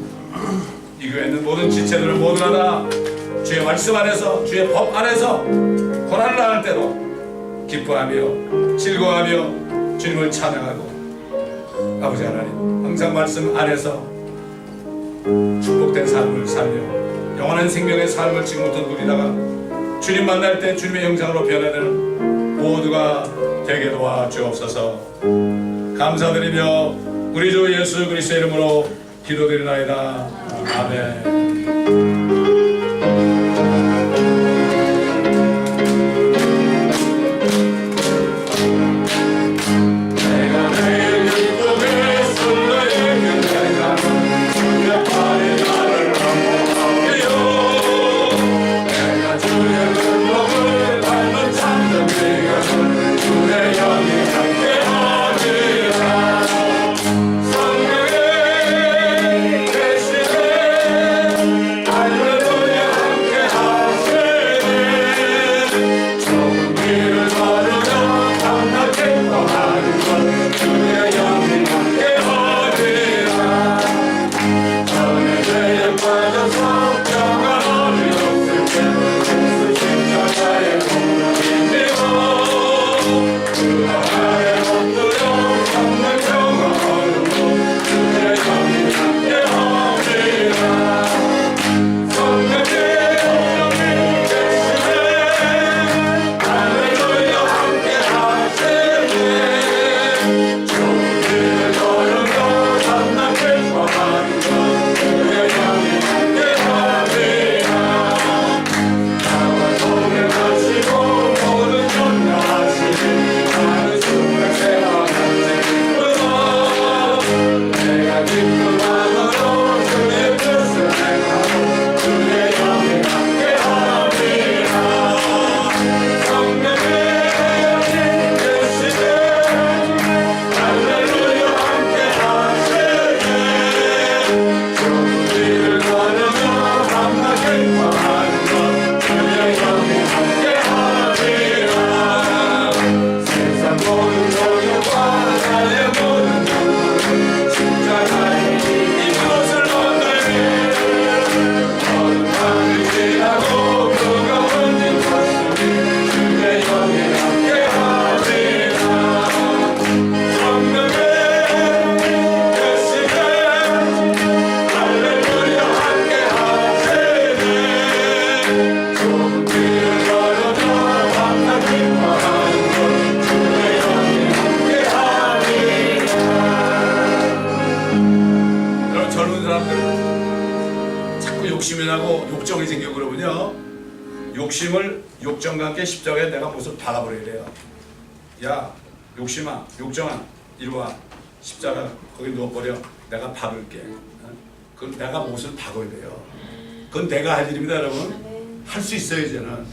이 교회에 있는 모든 지체들을 모두가 다 주의 말씀 안에서, 주의 법 안에서 고난을 당할 때도 기뻐하며 즐거워하며 주님을 찬양하고, 아버지 하나님 항상 말씀 안에서 축복된 삶을 살며 영원한 생명의 삶을 지금부터 누리다가 주님 만날 때 주님의 형상으로 변화되는 모두가 되게 도와 주옵소서. 감사드리며 우리 주 예수 그리스도의 이름으로 기도드리나이다. 아멘. 욕심이라고 욕정이 생겨. 그러면요, 욕심을 욕정과 함께 십자가에 내가 못을 박아버려야 돼요. 야 욕심아, 욕정아, 이리와. 십자가 거기 누워버려. 내가 박을게. 그건 내가 못을 박아야 돼요. 그건 내가 할 일입니다, 여러분. 할 수 있어요. 이제는.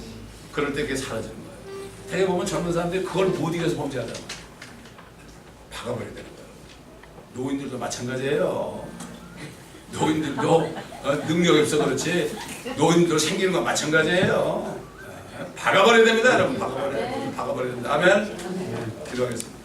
그럴 때 그게 사라지는 거예요. 되게 보면 젊은 사람들이 그걸 못 이겨서 범죄하잖아. 박아버려야 되는 거예요. 노인들도 마찬가지예요. 노인들도 능력이 없어 그렇지 노인들도 생기는 건 마찬가지예요. 박아버려야 됩니다, 여러분. 박아버려야 됩니다. 아멘. 기도하겠습니다.